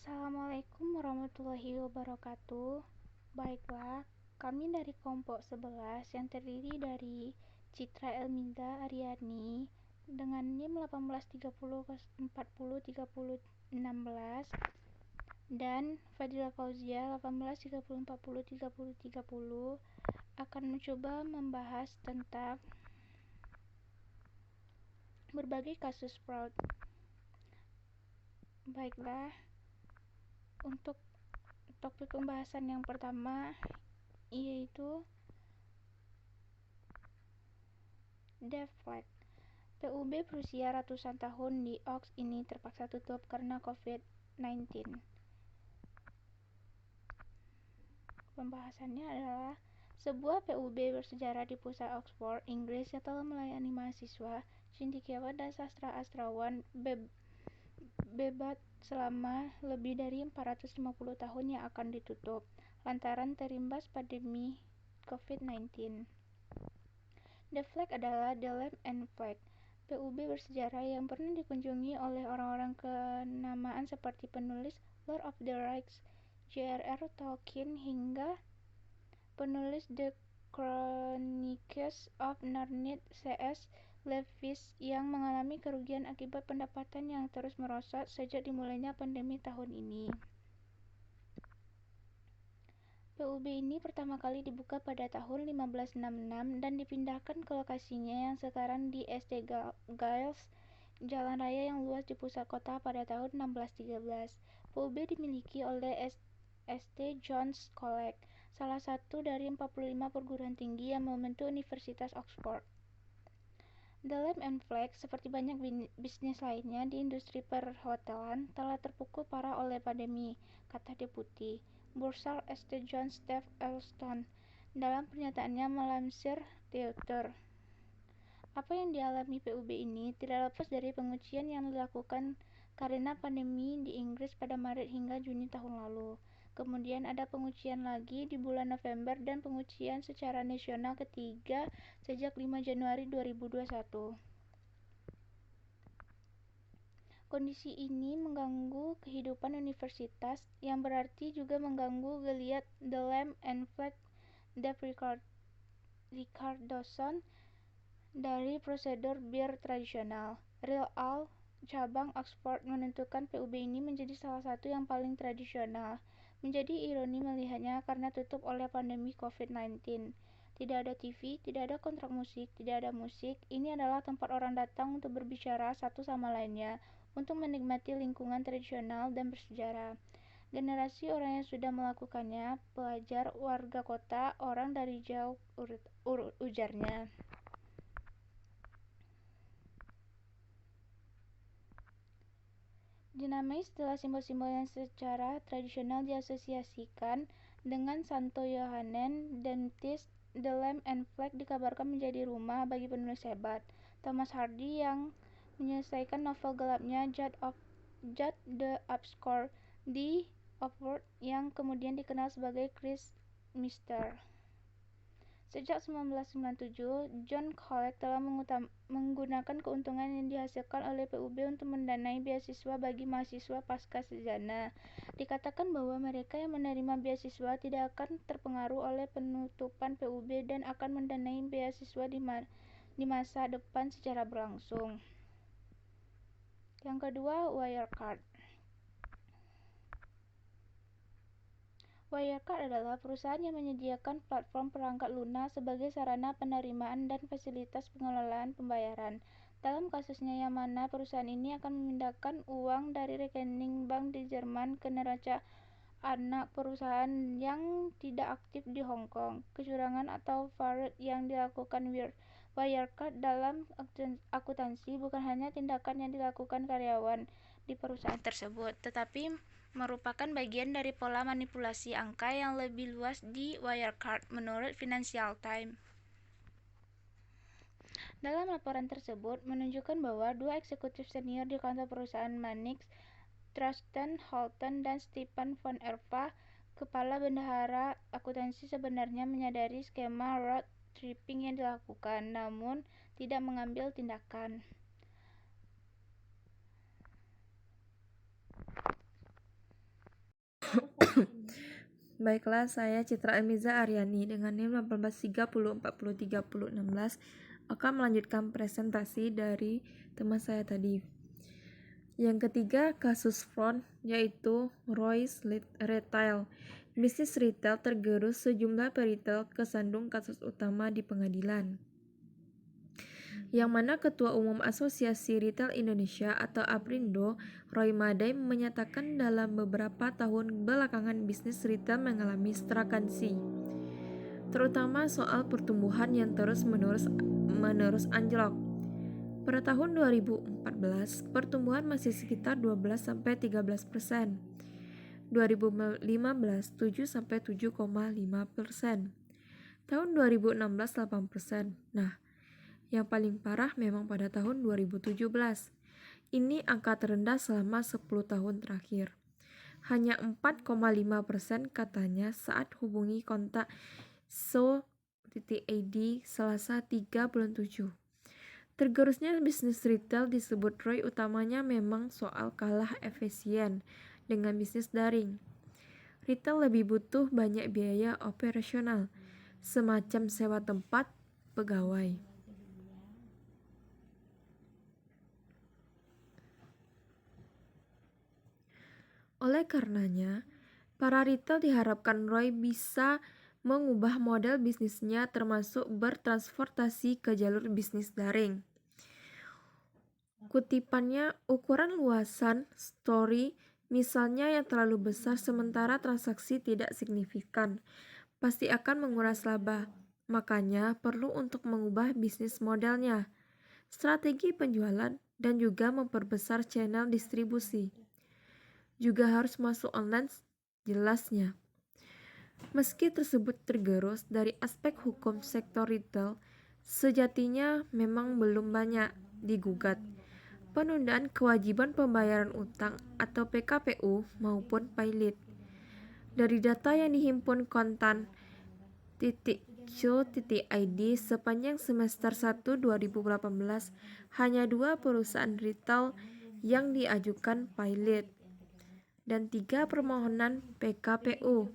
Assalamualaikum warahmatullahi wabarakatuh. Baiklah, kami dari kelompok 11 yang terdiri dari Citra Elminda Aryani dengan NIM 1830403016 dan Fadila Fauzia 1830403030 akan mencoba membahas tentang berbagai kasus fraud. Baiklah, untuk topik pembahasan yang pertama yaitu deflect. PUB berusia ratusan tahun di Oks ini terpaksa tutup karena COVID-19. Pembahasannya adalah sebuah PUB bersejarah di pusat Oxford, Inggris yang telah melayani mahasiswa, cendekiawan dan sastrawan bebat selama lebih dari 450 tahun yang akan ditutup lantaran terimbas pandemi COVID-19. Deflect adalah The Lamp and Flag, PUB bersejarah yang pernah dikunjungi oleh orang-orang kenamaan seperti penulis Lord of the Rings J.R.R. Tolkien hingga penulis The Chronicles of Narnia C.S. Lewis yang mengalami kerugian akibat pendapatan yang terus merosot sejak dimulainya pandemi tahun ini. PUB ini pertama kali dibuka pada tahun 1566 dan dipindahkan ke lokasinya yang sekarang di St. Giles, jalan raya yang luas di pusat kota pada tahun 1613. PUB dimiliki oleh St. John's College, salah satu dari 45 perguruan tinggi yang membentuk Universitas Oxford. The Lamp and Flag, seperti banyak bisnis lainnya di industri perhotelan, telah terpukul parah oleh pandemi, kata Deputi Bursar St. John Steve Elston dalam pernyataannya melansir Reuters. Apa yang dialami PUB ini tidak lepas dari penguncian yang dilakukan karena pandemi di Inggris pada Maret hingga Juni tahun lalu. Kemudian ada penguncian lagi di bulan November dan penguncian secara nasional ketiga sejak 5 Januari 2021. Kondisi ini mengganggu kehidupan universitas, yang berarti juga mengganggu geliat The Lamp and Flag Dave Richardson dari prosedur bir tradisional. Real Ale cabang Oxford menentukan PUB ini menjadi salah satu yang paling tradisional. Menjadi ironi melihatnya karena tutup oleh pandemi COVID-19. Tidak ada TV, tidak ada kontrak musik, tidak ada musik. Ini adalah tempat orang datang untuk berbicara satu sama lainnya, untuk menikmati lingkungan tradisional dan bersejarah. Generasi orang yang sudah melakukannya, pelajar, warga kota, orang dari jauh, ujarnya. Dinamai setelah simbol-simbol yang secara tradisional diasosiasikan dengan Santo Yohanen Baptist, The Lamp and Flag dikabarkan menjadi rumah bagi penulis hebat, Thomas Hardy yang menyelesaikan novel gelapnya Judd the Obscure di Oxford yang kemudian dikenal sebagai Chris Mister. Sejak 1997, John College telah menggunakan keuntungan yang dihasilkan oleh PUB untuk mendanai beasiswa bagi mahasiswa pasca sarjana. Dikatakan bahwa mereka yang menerima beasiswa tidak akan terpengaruh oleh penutupan PUB dan akan mendanai beasiswa di masa depan secara berlangsung. Yang kedua, Wirecard. Wirecard adalah perusahaan yang menyediakan platform perangkat lunak sebagai sarana penerimaan dan fasilitas pengelolaan pembayaran. Dalam kasusnya yang mana perusahaan ini akan memindahkan uang dari rekening bank di Jerman ke neraca anak perusahaan yang tidak aktif di Hong Kong. Kecurangan atau fraud yang dilakukan Wirecard dalam akuntansi bukan hanya tindakan yang dilakukan karyawan di perusahaan tersebut, tetapi merupakan bagian dari pola manipulasi angka yang lebih luas di Wirecard, menurut Financial Times. Dalam laporan tersebut menunjukkan bahwa dua eksekutif senior di kantor perusahaan Mannix, Thorsten Holton dan Stephen von Erva, kepala bendahara akuntansi, sebenarnya menyadari skema road tripping yang dilakukan, namun tidak mengambil tindakan. Baiklah, saya Citra Emiza Aryani dengan NIM 1830403016 akan melanjutkan presentasi dari teman saya tadi. Yang ketiga, kasus fraud, yaitu Royce Retail. Bisnis retail tergerus, sejumlah peritel kesandung kasus utama di pengadilan. Yang mana Ketua Umum Asosiasi Retail Indonesia atau APRindo, Roy Madai, menyatakan dalam beberapa tahun belakangan bisnis retail mengalami stagnasi, terutama soal pertumbuhan yang terus-menerus anjlok. Pada tahun 2014, pertumbuhan masih sekitar 12-13%. 2015, 7-7,5%. Tahun 2016, 8%. Nah, yang paling parah memang pada tahun 2017. Ini angka terendah selama 10 tahun terakhir. Hanya 4,5% katanya saat hubungi kontak so.id Selasa 3 bulan 7. Tergerusnya bisnis retail disebut Roy utamanya memang soal kalah efisien dengan bisnis daring. Retail lebih butuh banyak biaya operasional, semacam sewa tempat, pegawai. Oleh karenanya, para retail diharapkan Roy bisa mengubah model bisnisnya termasuk bertransportasi ke jalur bisnis daring. Kutipannya, ukuran luasan story misalnya yang terlalu besar sementara transaksi tidak signifikan, pasti akan menguras laba. Makanya perlu untuk mengubah bisnis modelnya, strategi penjualan, dan juga memperbesar channel distribusi. Juga harus masuk online jelasnya. Meski tersebut tergerus dari aspek hukum sektor retail, sejatinya memang belum banyak digugat. Penundaan kewajiban pembayaran utang atau PKPU maupun pilot. Dari data yang dihimpun kontan.co.id sepanjang semester 1 2018, hanya 2 perusahaan retail yang diajukan pilot dan 3 permohonan PKPU.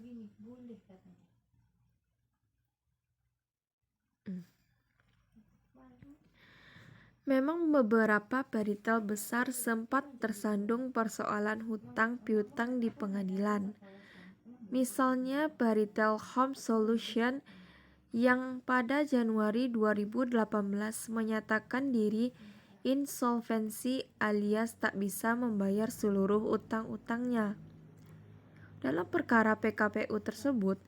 Memang beberapa peritel besar sempat tersandung persoalan hutang piutang di pengadilan. Misalnya peritel Home Solution yang pada Januari 2018 menyatakan diri insolvensi alias tak bisa membayar seluruh utang-utangnya. Dalam perkara PKPU tersebut,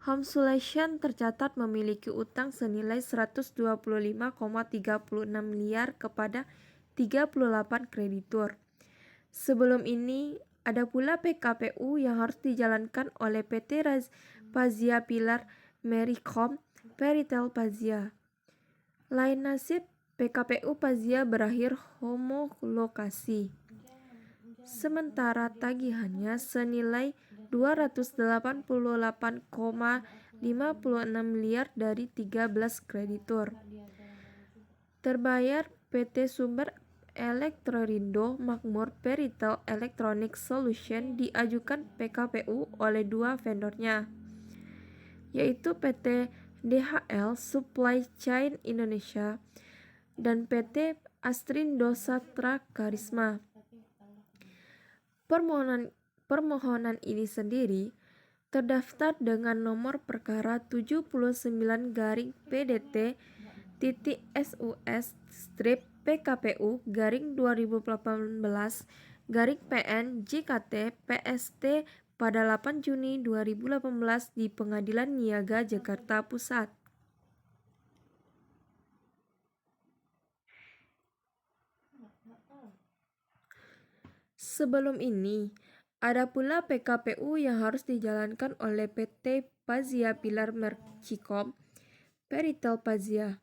Home Solution tercatat memiliki utang senilai 125,36 miliar kepada 38 kreditur. Sebelum ini, ada pula PKPU yang harus dijalankan oleh PT Pazia Pilar Mericom Peritel Pazia. Lain nasib, PKPU Pazia berakhir homologasi. Sementara tagihannya senilai 288,56 miliar dari 13 kreditur. Terbayar PT Sumber Elektrorindo Makmur Peritel Electronic Solution diajukan PKPU oleh 2 vendornya, yaitu PT DHL Supply Chain Indonesia dan PT Astrindo Satra Karisma. Permohonan ini sendiri terdaftar dengan nomor perkara 79-PDT-SUS-PKPU-2018-PN JKT PST pada 8 Juni 2018 di Pengadilan Niaga Jakarta Pusat. Sebelum ini, ada pula PKPU yang harus dijalankan oleh PT Pazia Pilar Mercicom Peritel Pazia.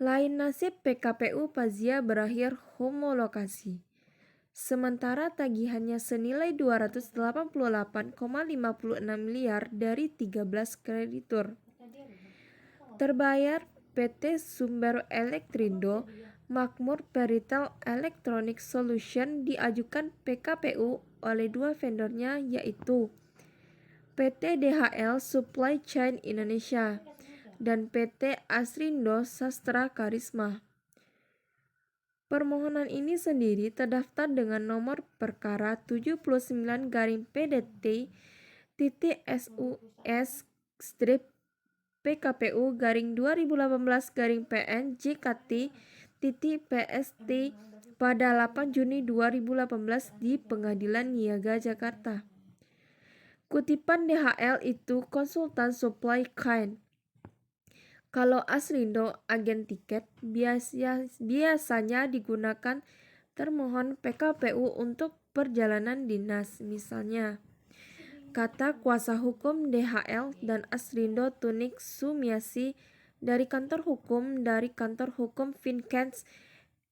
Lain nasib, PKPU Pazia berakhir homologasi. Sementara tagihannya senilai 288,56 miliar dari 13 kreditur. Terbayar PT Sumber Elektrindo Makmur Peritel Electronic Solution diajukan PKPU oleh 2 vendornya, yaitu PT DHL Supply Chain Indonesia, dan PT Asrindo Sastra Karisma. Permohonan ini sendiri terdaftar dengan nomor perkara 79-PDT-SUS PKPU 2018-PN JKT-PST pada 8 Juni 2018 di Pengadilan Niaga Jakarta. Kutipan DHL itu konsultan supply chain. Kalau Asrindo agen tiket, biasanya digunakan termohon PKPU untuk perjalanan dinas. Misalnya, kata kuasa hukum DHL dan Asrindo Tunik Sumiasi dari kantor hukum Fincats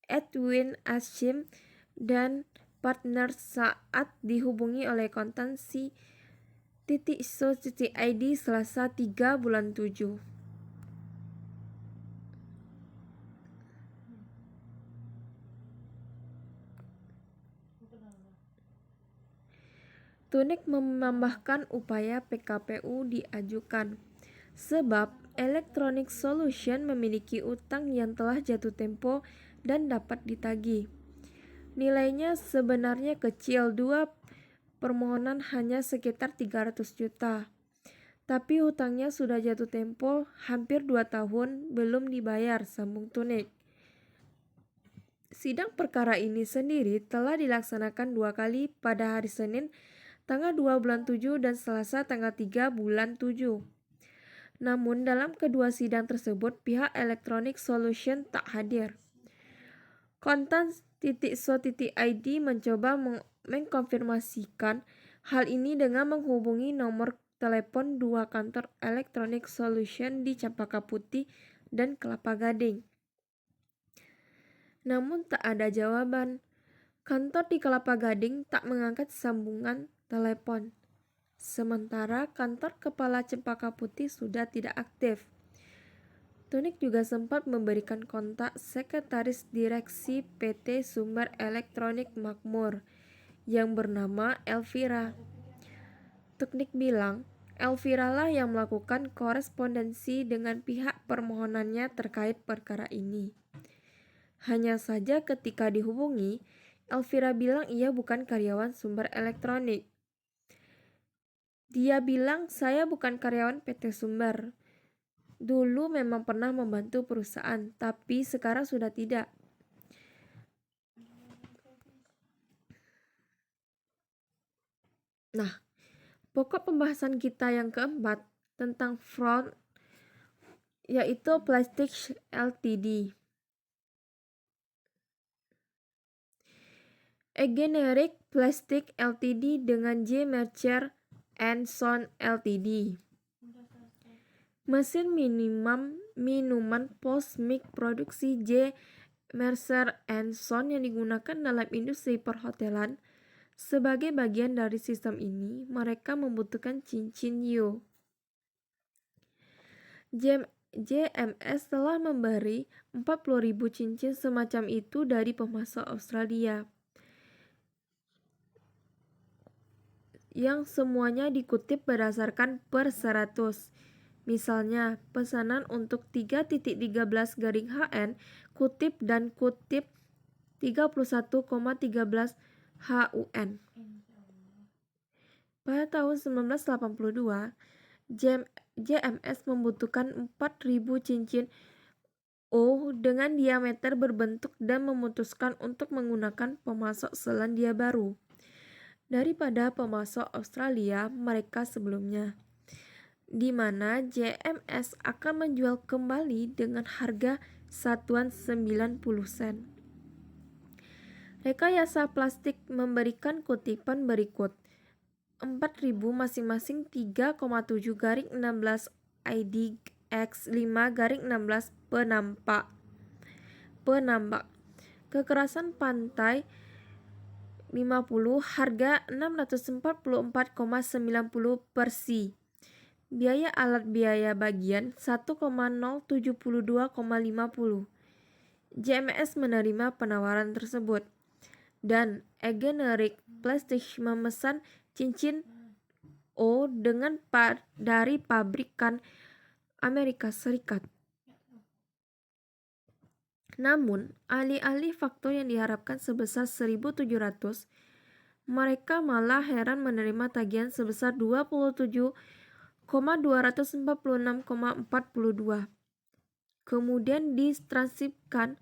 Edwin Ashim dan partner saat dihubungi oleh kontansi .so.id Selasa 3/7. Tunik menambahkan upaya PKPU diajukan sebab Electronic Solution memiliki utang yang telah jatuh tempo dan dapat ditagih. Nilainya sebenarnya kecil, 2 permohonan hanya sekitar 300 juta. Tapi hutangnya sudah jatuh tempo hampir 2 tahun belum dibayar, sambung Tunik. Sidang perkara ini sendiri telah dilaksanakan 2 kali pada hari Senin tanggal 2/7 dan Selasa tanggal 3/7. Namun dalam kedua sidang tersebut pihak Electronic Solution tak hadir. Kontan.so.id mencoba mengkonfirmasikan hal ini dengan menghubungi nomor telepon 2 kantor Electronic Solution di Cempaka Putih dan Kelapa Gading. Namun tak ada jawaban. Kantor di Kelapa Gading tak mengangkat sambungan telepon. Sementara kantor kepala Cempaka Putih sudah tidak aktif. Tunik juga sempat memberikan kontak sekretaris direksi PT Sumber Elektronik Makmur yang bernama Elvira. Tunik bilang, Elvira lah yang melakukan korespondensi dengan pihak permohonannya terkait perkara ini. Hanya saja ketika dihubungi, Elvira bilang ia bukan karyawan Sumber Elektronik. Dia bilang, saya bukan karyawan PT Sumber. Dulu memang pernah membantu perusahaan, tapi sekarang sudah tidak. Nah, pokok pembahasan kita yang keempat tentang fraud yaitu Plastics Ltd. A Generic Plastic Ltd dengan J. Mercer and Son Ltd. Mesin minuman post-mix produksi J. Mercer and Son yang digunakan dalam industri perhotelan. Sebagai bagian dari sistem ini, mereka membutuhkan cincin Yo. JMS telah memberi 40.000 cincin semacam itu dari pemasok Australia, yang semuanya dikutip berdasarkan per 100. Misalnya, pesanan untuk 3.13-HN kutip dan kutip 31,13 HUN. Pada tahun 1982, JMS membutuhkan 4.000 cincin O dengan diameter berbentuk dan memutuskan untuk menggunakan pemasok Selandia Baru daripada pemasok Australia mereka sebelumnya, di mana JMS akan menjual kembali dengan harga satuan 90 sen. Rekayasa plastik memberikan kutipan berikut. 4.000 masing-masing 3,7-16 IDX 5-16 penambak. Kekerasan pantai 50, harga 644,90 per si. Biaya alat biaya bagian 1,072,50. JMS menerima penawaran tersebut. Dan A Generic Plastic memesan cincin dari pabrikan Amerika Serikat. Namun, alih-alih faktor yang diharapkan sebesar 1.700, mereka malah heran menerima tagihan sebesar 27,246,42. Kemudian ditranskripsikan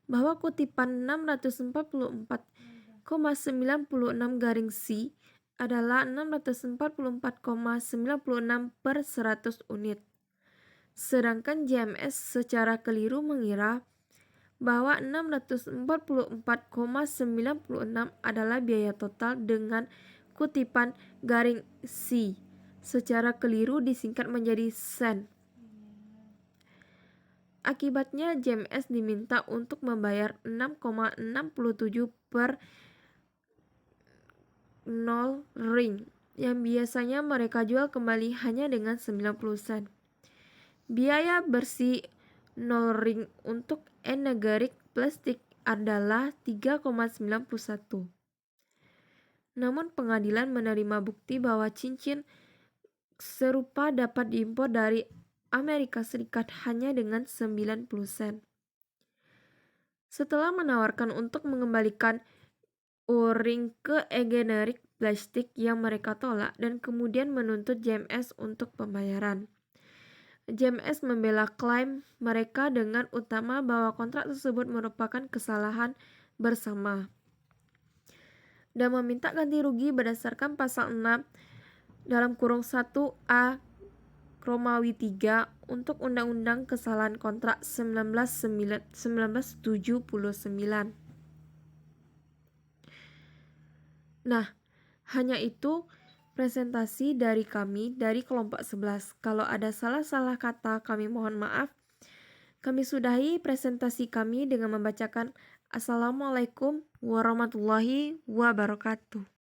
bahwa kutipan 644,96 adalah 644,96 per 100 unit. Sedangkan JMS secara keliru mengira bahwa 644,96 adalah biaya total dengan kutipan C secara keliru disingkat menjadi sen. Akibatnya JMS diminta untuk membayar 6,67 per 0 ring yang biasanya mereka jual kembali hanya dengan 90 sen. Biaya bersih 0 ring untuk N-negeric plastik adalah 3,91. Namun pengadilan menerima bukti bahwa cincin serupa dapat diimpor dari Amerika Serikat hanya dengan 90 sen. Setelah menawarkan untuk mengembalikan O-ring ke generic plastik yang mereka tolak dan kemudian menuntut JMS untuk pembayaran. JMS membela klaim mereka dengan utama bahwa kontrak tersebut merupakan kesalahan bersama dan meminta ganti rugi berdasarkan pasal 6 1A Romawi 3 untuk Undang-Undang Kesalahan Kontrak 1979. Nah, hanya itu presentasi dari kami dari kelompok 11. Kalau ada salah-salah kata, kami mohon maaf. Kami sudahi presentasi kami dengan membacakan Assalamualaikum warahmatullahi wabarakatuh.